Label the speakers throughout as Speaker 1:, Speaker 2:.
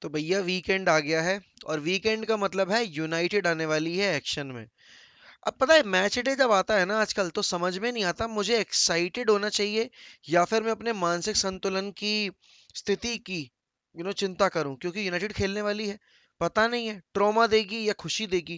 Speaker 1: तो भैया वीकेंड आ गया है और वीकेंड का मतलब है यूनाइटेड आने वाली है एक्शन में। अब पता है मैच डे जब आता है ना आजकल तो समझ में नहीं आता मुझे एक्साइटेड होना चाहिए या फिर मैं अपने मानसिक संतुलन की स्थिति की चिंता करूं क्योंकि यूनाइटेड खेलने वाली है। पता नहीं है ट्रॉमा देगी या खुशी देगी।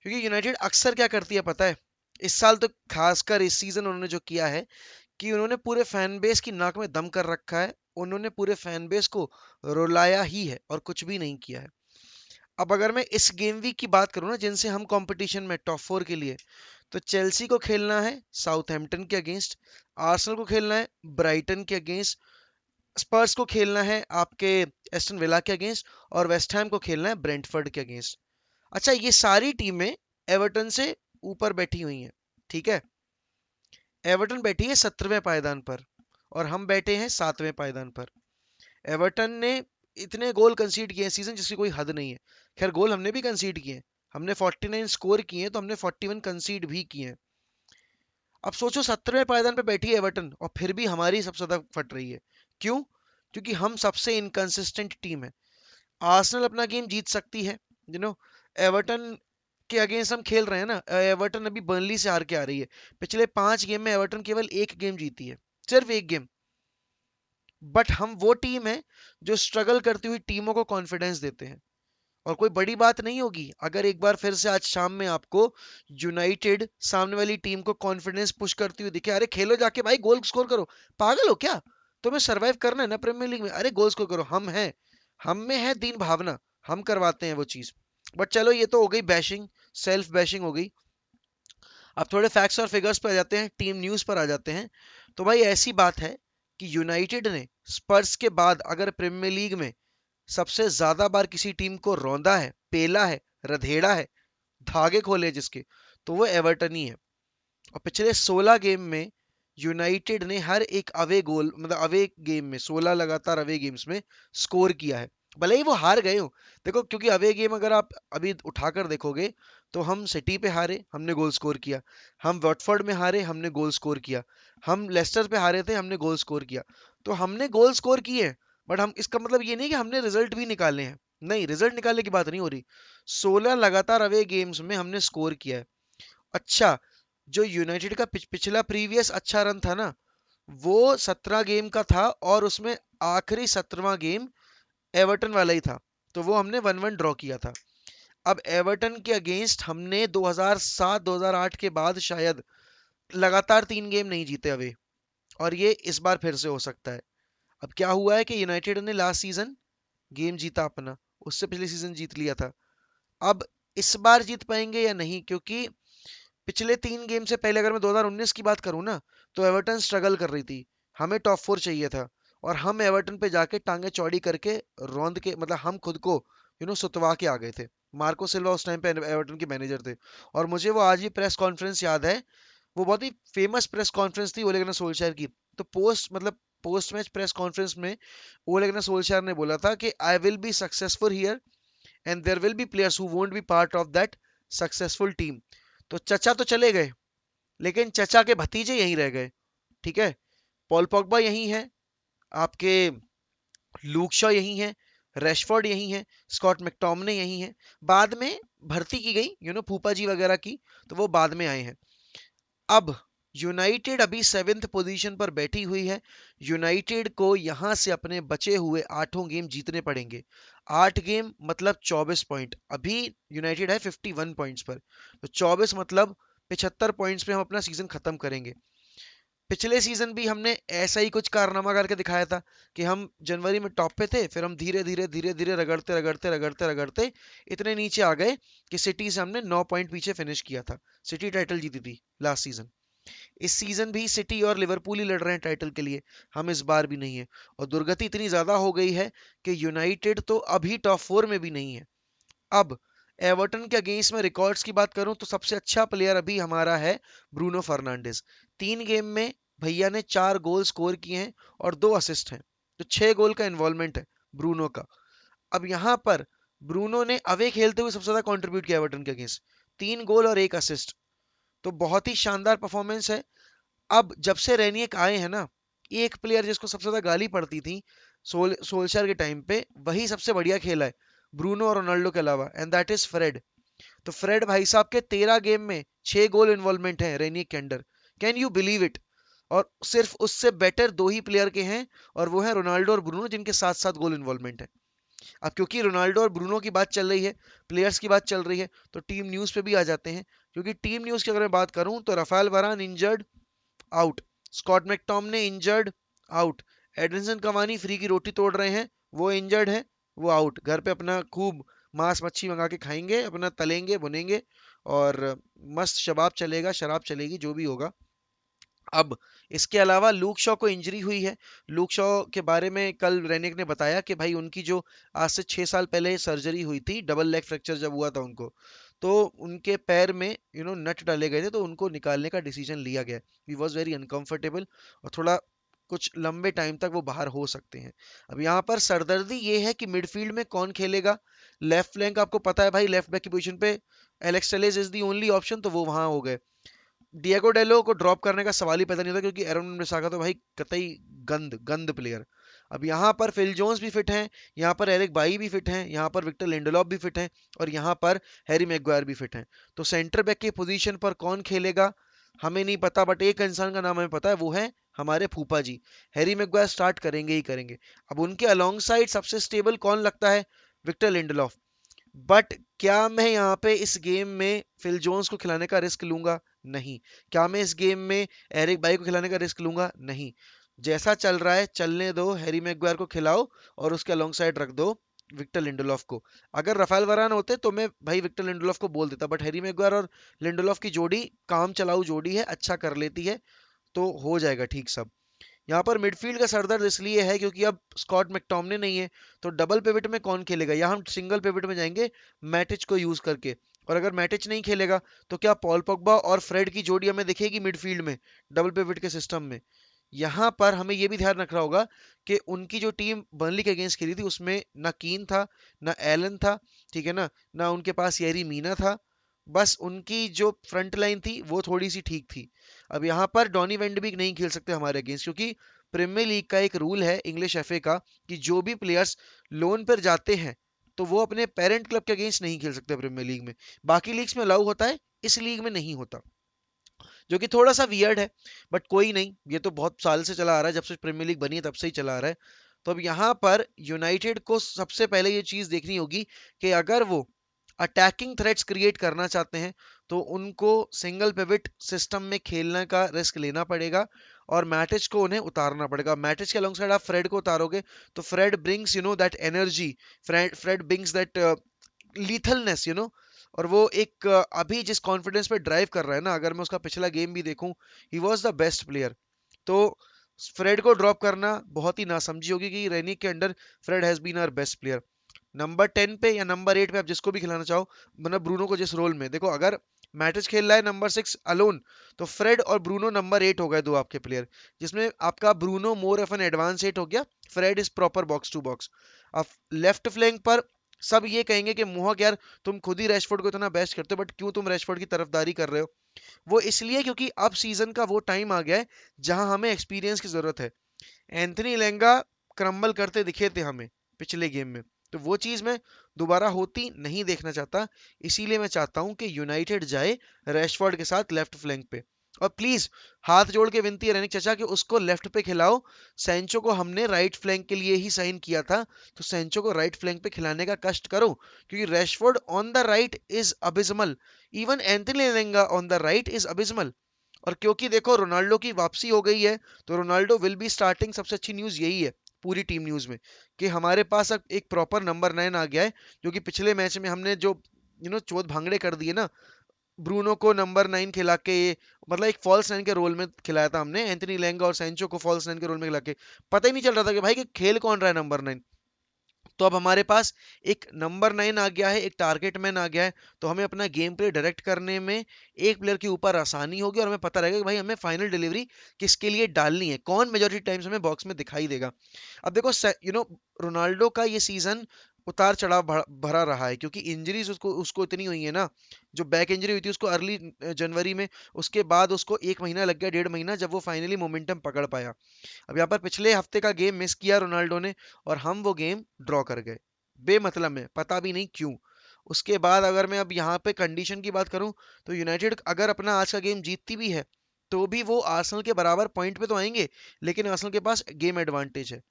Speaker 1: क्योंकि यूनाइटेड अक्सर क्या करती है पता है, इस साल तो खासकर इस सीजन उन्होंने जो किया है कि उन्होंने पूरे फैन बेस की नाक में दम कर रखा है। उन्होंने पूरे फैन बेस को रुलाया ही है और कुछ भी नहीं किया है। अब अगर मैं इस गेम वीक की बात करूं ना जिनसे हम कंपटीशन में टॉप 4 के लिए, तो चेल्सी को खेलना है साउथहैम्पटन के अगेंस्ट, आर्सेनल को खेलना है ब्राइटन के अगेंस्ट, स्पर्स को खेलना है आपके एस्टन विला के अगेंस्ट और वेस्ट हैम को खेलना है ब्रेंटफोर्ड के अगेंस्ट। अच्छा ये सारी टीमें एवर्टन से ऊपर बैठी हुई हैं, ठीक है। एवर्टन बैठी है 17वें पायदान पर और हम बैठे हैं 7वें पायदान पर। एवर्टन ने इतने गोल कंसीड किए हैं सीजन जिसकी कोई हद नहीं है। खैर गोल हमने भी कंसीड किए हैं, हमने 49 स्कोर किए हैं तो हमने 41 कंसीड भी किए हैं। अब सोचो 17वें पायदान पे बैठी है एवर्टन और फिर भी हमारी सबसे ज्यादा फट रही है। क्यों? क्योंकि हम सबसे इनकंसिस्टेंट टीम है। आर्सेनल अपना गेम जीत सकती है, यू नो एवर्टन के अगेंस्ट हम खेल रहे हैं ना। एवर्टन अभी बर्नली से हार के आ रही है। पिछले 5 गेम में एवर्टन केवल एक गेम जीती है, सिर्फ एक गेम। बट हम वो टीम है जो स्ट्रगल करती हुई टीमों को कॉन्फिडेंस देते हैं। और कोई बड़ी बात नहीं होगी अगर एक बार फिर से आज शाम में आपको यूनाइटेड सामने वाली टीम को कॉन्फिडेंस पुश करती हुई दिखे। अरे खेलो जाके भाई, गोल स्कोर करो। पागल हो क्या? तुम्हें सरवाइव करना है ना प्रीमियर लीग में, अरे गोल स्कोर करो। हम हैं, हम में है दीन भावना, हम करवाते हैं वो चीज। बट चलो ये तो हो गई बैशिंग, सेल्फ बैशिंग हो गई। अब थोड़े फैक्ट्स और फिगर्स पर आ जाते हैं, टीम न्यूज पर आ जाते हैं। तो भाई ऐसी बात है कि यूनाइटेड ने स्पर्स के बाद अगर प्रीमियर लीग में सबसे ज्यादा बार किसी टीम को रौंदा है, पेला है, रधेड़ा है, धागे खोले जिसके, तो वो एवर्टन ही है। और पिछले 16 गेम में यूनाइटेड ने हर एक अवे गोल, मतलब अवे गेम में 16 लगातार अवे गेम्स में स्कोर किया है। भले ही वो हार गए हो। देखो क्योंकि अवे गेम अगर आप अभी उठाकर देखोगे तो हम सिटी पे हारे, हमने गोल स्कोर किया। हम वॉटफोर्ड में हारे, हमने गोल स्कोर किया। हम लेस्टर पे हारे थे, हमने गोल स्कोर किया। तो हमने गोल स्कोर किए। बट हम, इसका मतलब ये नहीं कि हमने रिजल्ट भी निकाले हैं। नहीं, रिजल्ट निकालने की बात नहीं हो रही। 16 लगातार अवे गेम्स में हमने स्कोर किया है। अच्छा, जो यूनाइटेड का पिछला प्रीवियस अच्छा रन था ना, वो 17 गेम का था और उसमें आखिरी 17वां गेम एवर्टन वाला ही था। तो वो हमने 1-1 ड्रॉ किया था। अब एवर्टन के अगेंस्ट हमने 2007-2008 के बाद शायद लगातार 3 गेम नहीं जीते अवे। और ये इस बार फिर से हो सकता है। अब क्या हुआ है कि यूनाइटेड ने लास्ट सीजन गेम जीता अपना, उससे पिछले सीजन जीत लिया था। अब इस बार जीत पाएंगे या नहीं, क्योंकि पिछले 3 गेम से पहले अगर मैं 2019 की बात करूं ना, तो एवर्टन स्ट्रगल कर रही थी। हमें टॉप 4 चाहिए था और हम एवर्टन पे जाके टांगे चौड़ी करके रौंद के, मतलब हम खुद को सुतवा के आ गए थे। मार्को सिल्वा उस टाइम पे एवर्टन के मैनेजर थे। और मुझे वो आज भी प्रेस कॉन्फ्रेंस याद है। वो बहुत ही फेमस प्रेस कॉन्फ्रेंस थी ओले गुनार सोल्शायर की। तो पोस्ट मैच प्रेस कॉन्फ्रेंस में ओले गुनार सोल्शायर ने बोला था कि I will be successful here and there will be players who won't be part of that successful team. तो चचा तो चले गए, लेकिन चचा के भतीजे यहीं रह गए। ठीक है, पॉल पॉगबा यहीं है, आपके लूक शॉ यहीं है, रेशफोर्ड यहीं है, स्कॉट मैकटोमने यहीं है। बाद में भर्ती की गई फूफा जी वगैरह की, तो वो बाद में आए हैं। अब यूनाइटेड अभी 7th पोजीशन पर बैठी हुई है। यूनाइटेड को यहां से अपने बचे हुए 8 गेम जीतने पड़ेंगे। 8 गेम मतलब 24 पॉइंट। अभी यूनाइटेड है 51 पॉइंट्स पर, तो 24 मतलब 75 पॉइंट्स पे हम अपना सीजन खत्म करेंगे। पिछले सीजन भी हमने ऐसा ही कुछ कारनामा करके दिखाया था कि हम जनवरी में टॉप पे थे, फिर हम धीरे धीरे धीरे धीरे रगड़ते रगड़ते रगड़ते रगड़ते इतने नीचे आ गए कि सिटी से हमने 9 पॉइंट पीछे फिनिश किया था। सिटी टाइटल जीती थी लास्ट सीजन। इस सीजन भी सिटी और लिवरपूल ही लड़ रहे हैं टाइटल के लिए, हम इस बार भी नहीं है। और दुर्गति इतनी ज्यादा हो गई है कि यूनाइटेड तो अभी टॉप 4 में भी नहीं है। अब एवर्टन के अगेंस्ट में रिकॉर्ड्स की बात करूं तो सबसे अच्छा प्लेयर अभी हमारा है ब्रूनो फर्नांडिस। 3 गेम में भैया ने 4 गोल स्कोर किए हैं और 2 असिस्ट हैं। तो 6 गोल का इन्वॉल्वमेंट है ब्रूनो का। अब यहां पर ब्रूनो ने अवे खेलते हुए सबसे ज्यादा कंट्रीब्यूट किया एवर्टन के अगेंस्ट, 3 गोल और 1 असिस्ट। तो बहुत ही शानदार परफॉर्मेंस है। अब जब से रेनियक आए हैं ना, एक प्लेयर जिसको सबसे ज्यादा गाली पड़ती थी सोल्शर के टाइम पे वही सबसे बढ़िया खेला है ब्रूनो और रोनाल्डो के अलावा, एंड दैट इज फ्रेड। तो फ्रेड भाई साहब के 13 गेम में 6 गोल इन्वॉल्वमेंट है रेनिक के under. Can you believe it? और सिर्फ उससे बेटर दो ही प्लेयर के हैं, और वो है रोनाल्डो और ब्रूनो, जिनके साथ साथ गोल इन्वॉल्वमेंट है। अब क्योंकि रोनाल्डो और ब्रूनो की बात चल रही है, प्लेयर्स की बात चल रही है, तो टीम न्यूज पे भी आ जाते हैं। क्योंकि टीम न्यूज की अगर मैं बात करूं तो Raphael Varane injured, out. Scott McTominay injured, out. Edinson Cavani free की रोटी तोड़ रहे हैं, वो इंजर्ड है, वो आउट। घर पे अपना खूब मांस मच्छी मंगा के खाएंगे, अपना तलेंगे भुनेंगे, और मस्त शबाब चलेगा, शराब चलेगी, जो भी होगा। अब इसके अलावा लूक शॉ को इंजरी हुई है। लूक शॉ के बारे में कल रेनिक ने बताया कि भाई उनकी जो आज से 6 साल पहले सर्जरी हुई थी, डबल लेग फ्रैक्चर जब हुआ था उनको, तो उनके पैर में नट डाले गए थे, तो उनको निकालने का डिसीजन लिया गया। ही वॉज वेरी अनकंफर्टेबल, और थोड़ा कुछ लंबे टाइम तक वो बाहर हो सकते हैं। अब यहाँ पर सरदर्दी ये है कि मिडफील्ड में कौन खेलेगा। लेफ्ट फ्लैंक आपको पता है भाई, लेफ्ट बैक की पोजीशन पे Alex Telles is the only option, तो वो वहां हो गए। डिएगो डेलो को ड्रॉप करने का सवाल ही पैदा नहीं होता, क्योंकि एरन बिसाका तो भाई कतई गंद गंद प्लेयर। अब यहाँ पर फिल जोन्स भी फिट हैं, यहाँ पर एरिक बाई भी फिट हैं, यहाँ पर विक्टर लिंडलॉफ भी फिट हैं, और यहाँ पर हैरी मैग्वायर भी फिट हैं। तो सेंटर बैक की पोजीशन पर कौन खेलेगा हमें नहीं पता, बट एक इंसान का नाम हमें पता है, वो है हमारे फूफा जी। हैरी मैग्वायर स्टार्ट करेंगे ही करेंगे। अब उनके अलोंग साइड सबसे स्टेबल कौन लगता है? Victor Lindelof. बट क्या मैं यहाँ पे इस गेम में फिल जोन्स को खिलाने का रिस्क लूंगा? नहीं। क्या मैं इस गेम में एरिक बाई को खिलाने का रिस्क लूंगा? नहीं। जैसा चल रहा है चलने दो, हैरी मैग्वायर को खिलाओ, और उसके अलोंग साइड रख दो विक्टर लिंडोलॉफ को। अगर राफेल वरान होते तो मैं भाई विक्टर लिंडोलॉफ को बोल देता, बट हैरी मैग्वायर और लिंडोलॉफ की जोड़ी काम चलाऊ जोड़ी है, अच्छा कर लेती है, तो हो जाएगा ठीक सब। यहाँ पर मिडफील्ड का सरदर्द इसलिए है क्योंकि अब स्कॉट मैकटोमने नहीं है, तो डबल पिवट में कौन खेलेगा? यहाँ हम सिंगल पिवट में जाएंगे मैटिच को यूज करके। और अगर मैटिच नहीं खेलेगा तो क्या पॉल पोग्बा और फ्रेड की जोड़ी हमें दिखेगी मिडफील्ड में डबल पिवट के सिस्टम में? यहाँ पर हमें यह भी ध्यान रखना होगा कि उनकी जो टीम बर्नली के अगेंस्ट खेली थी उसमें ना कीन था, ना एलन था, ठीक है ना उनके पास येरी मीना था। बस उनकी जो फ्रंट लाइन थी वो थोड़ी सी ठीक थी। अब यहाँ पर डॉनी वेंडबिक नहीं खेल सकते हमारे अगेंस्ट, क्योंकि प्रीमियर लीग का एक रूल है, इंग्लिश एफए का, कि जो भी प्लेयर्स लोन पर जाते हैं तो वो अपने पेरेंट क्लब के अगेंस्ट नहीं खेल सकते प्रीमियर लीग में। बाकी लीग्स में अलाउ होता है, इस लीग में नहीं होता, जो कि थोड़ा सा वियर्ड है। बट कोई नहीं, ये तो बहुत साल से चला आ रहा है, जब से प्रीमियर लीग बनी है तब से ही चला आ रहा है। तो अब यहाँ पर यूनाइटेड को सबसे पहले ये चीज देखनी होगी कि अगर वो अटैकिंग थ्रेट्स क्रिएट करना चाहते हैं तो उनको सिंगल पिवट सिस्टम में खेलने का रिस्क लेना पड़ेगा, और मैटिच को उन्हें उतारना पड़ेगा। मैटिच के अलोंग साइड आप फ्रेड को उतारोगे तो Fred brings that energy, Fred brings that lethalness, और वो एक अभी जिस कॉन्फिडेंस पे ड्राइव कर रहा है ना, अगर मैं उसका पिछला गेम भी देखूं, he was the best player. तो फ्रेड को ड्रॉप करना बहुत ही नासमझी होगी, कि रेनिक के under Fred has been our best player. Number 10 पे या नंबर 8 पे आप जिसको भी खिलाना चाहो, मतलब ब्रूनो को जिस रोल में देखो, अगर मैटिच खेल रहा है नंबर 6 अलोन, तो फ्रेड और ब्रूनो नंबर 8 हो गए दो आपके प्लेयर, जिसमें आपका Bruno more of an advance 8 हो गया, Fred is proper box to box. अब लेफ्ट फ्लैंक पर सब ये कहेंगे कि मोहक यार, तुम खुद ही रैशफोर्ड को इतना बेस्ट करते हो, बट क्यों तुम रैशफोर्ड की तरफदारी कर रहे हो? वो इसलिए क्योंकि अब सीजन का वो टाइम आ गया है जहां हमें एक्सपीरियंस की जरूरत है। एंथनी लेंगा क्रम्बल करते दिखे थे हमें पिछले गेम में, तो वो चीज मैं दोबारा होती नहीं देखना चाहता। इसीलिए मैं चाहता हूं कि यूनाइटेड जाए रैशफोर्ड के साथ लेफ्ट फ्लैंक पे। और प्लीज हाथ जोड़ के विनती है रैनिक चाचा कि उसको लेफ्ट पे खिलाओ। सैंचो को हमने राइट फ्लैंक के लिए ही साइन किया था, तो सैंचो को राइट फ्लैंक पे खिलाने का कष्ट करो, क्योंकि Rashford on the right is abysmal, even Anthony Elanga on the right is abysmal. और क्योंकि देखो रोनाल्डो की वापसी हो गई है, तो रोनाल्डो विल बी स्टार्टिंग। सबसे अच्छी न्यूज यही है पूरी टीम न्यूज में, कि हमारे पास अब एक प्रॉपर नंबर 9 आ गया है, जो कि पिछले मैच में हमने जो चोट भांगड़े कर दिए ना, ब्रूनो को नंबर 9 खिला के, मतलब एक फॉल्स 9 के रोल में खिलाया था हमने एंथनी लैंगा और सैंचो को फॉल्स 9 के रोल में खिला के, पता ही नहीं चल रहा था कि भाई कि खेल कौन रहा है नंबर 9। तो अब हमारे पास एक नंबर 9 आ गया है, एक टारगेट मैन आ गया है, तो हमें अपना गेम प्ले डायरेक्ट करने में एक प्लेयर के ऊपर आसानी होगी, और हमें पता रहेगा कि भाई हमें फाइनल डिलीवरी किसके लिए डालनी है, कौन मेजोरिटी टाइम्स हमें बॉक्स में दिखाई देगा। अब देखो रोनाल्डो का ये सीजन उतार चढ़ाव भरा रहा है, क्योंकि इंजरीज उसको उसको इतनी हुई है ना। जो बैक इंजरी हुई थी उसको अर्ली जनवरी में, उसके बाद उसको 1 महीना लग गया, 1.5 महीना, जब वो फाइनली मोमेंटम पकड़ पाया। अब यहाँ पर पिछले हफ्ते का गेम मिस किया रोनाल्डो ने, और हम वो गेम ड्रॉ कर गए बेमतलब में, पता भी नहीं क्यों। उसके बाद अगर मैं अब यहाँ पे कंडीशन की बात करूं, तो यूनाइटेड अगर अपना आज का गेम जीतती भी है, तो भी वो आर्सेनल के बराबर पॉइंट पे तो आएंगे, लेकिन आर्सेनल के पास गेम एडवांटेज है।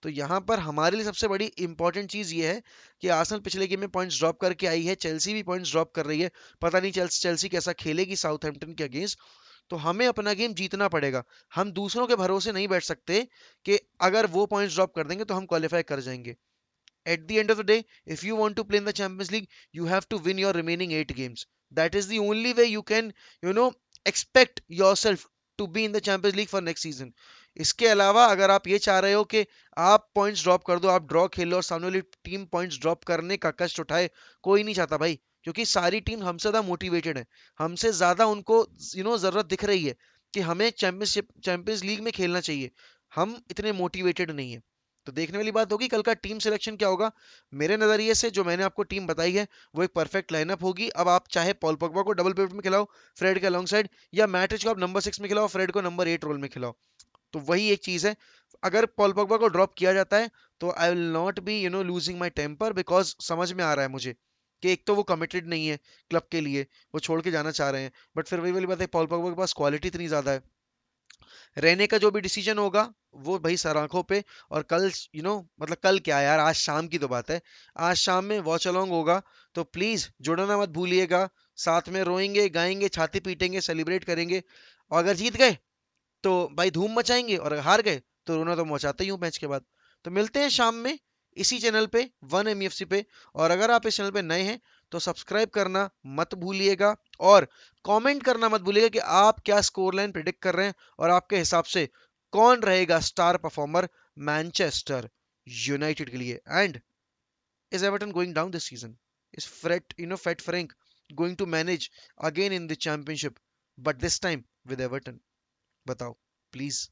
Speaker 1: तो यहाँ पर हमारे लिए सबसे बड़ी इंपॉर्टेंट चीज ये है कि आर्सेनल पिछले गेम में पॉइंट्स ड्रॉप करके आई है, चेल्सी भी पॉइंट्स ड्रॉप कर रही है। पता नहीं चेल्सी कैसा खेलेगी साउथहैम्पटन के अगेंस्ट। तो हमें अपना गेम जीतना पड़ेगा। हम दूसरों के भरोसे नहीं बैठ सकते कि अगर वो पॉइंट्स ड्रॉप कर देंगे तो हम क्वालिफाई कर जाएंगे। At the end of the day, if you want to play in the Champions League, you have to win your remaining 8 games. That is the only way you can, expect yourself to be in the Champions League for next season. इसके अलावा अगर आप ये चाह रहे हो कि आप पॉइंट्स ड्रॉप कर दो, आप ड्रॉ खेल लो और सामने वाली टीम पॉइंट्स ड्रॉप करने का कष्ट उठाए, कोई नहीं चाहता भाई। क्योंकि सारी टीम हमसे ज्यादा मोटिवेटेड है, हमसे ज्यादा उनको जरूरत दिख रही है कि हमें चैंपियंस लीग में खेलना चाहिए। हम इतने मोटिवेटेड नहीं है। तो देखने वाली बात होगी कल का टीम सिलेक्शन क्या होगा। मेरे नजरिए से जो मैंने आपको टीम बताई है, वो एक परफेक्ट लाइनअप होगी। अब आप चाहे पॉल पॉगबा को डबल पिवट में खिलाओ फ्रेड के अलॉन्ग साइड, या मैटिच को आप नंबर 6 में खिलाओ, फ्रेड को नंबर 8 रोल में खिलाओ। तो वही एक चीज है। अगर पॉल पॉगबा को ड्रॉप किया जाता है, तो I will not be losing my temper, because समझ में आ रहा है मुझे कि एक तो वो कमिटेड नहीं है क्लब के लिए, वो छोड़ के जाना चाह रहे हैं। बट फिर वही वाली बात है, पॉल पॉगबा के पास क्वालिटी इतनी ज्यादा है। रहने का जो भी डिसीजन होगा, वो भाई सर आंखों पे। और कल मतलब कल क्या यार, आज शाम की तो बात है। आज शाम में वॉच अलोंग होगा, तो प्लीज जुड़ना मत भूलिएगा। साथ में रोएंगे, गाएंगे, छाती पीटेंगे, सेलिब्रेट करेंगे। और अगर जीत गए तो भाई धूम मचाएंगे, और अगर हार गए तो रोना तो मचाते ही हूँ मैच के बाद। तो मिलते हैं शाम में इसी चैनल पे, वन एम पे। और अगर आप इस चैनल पे नए हैं, तो सब्सक्राइब करना मत भूलिएगा, और कमेंट करना मत भूलिएगा कि आप क्या स्कोर लाइन प्रिडिक्ट कर रहे हैं, और आपके हिसाब से कौन रहेगा स्टार परफॉर्मर मैनचेस्टर यूनाइटेड के लिए। And is Everton going down this season? Is fat Frank going to manage again in the championship, but this time with Everton? बताओ प्लीज।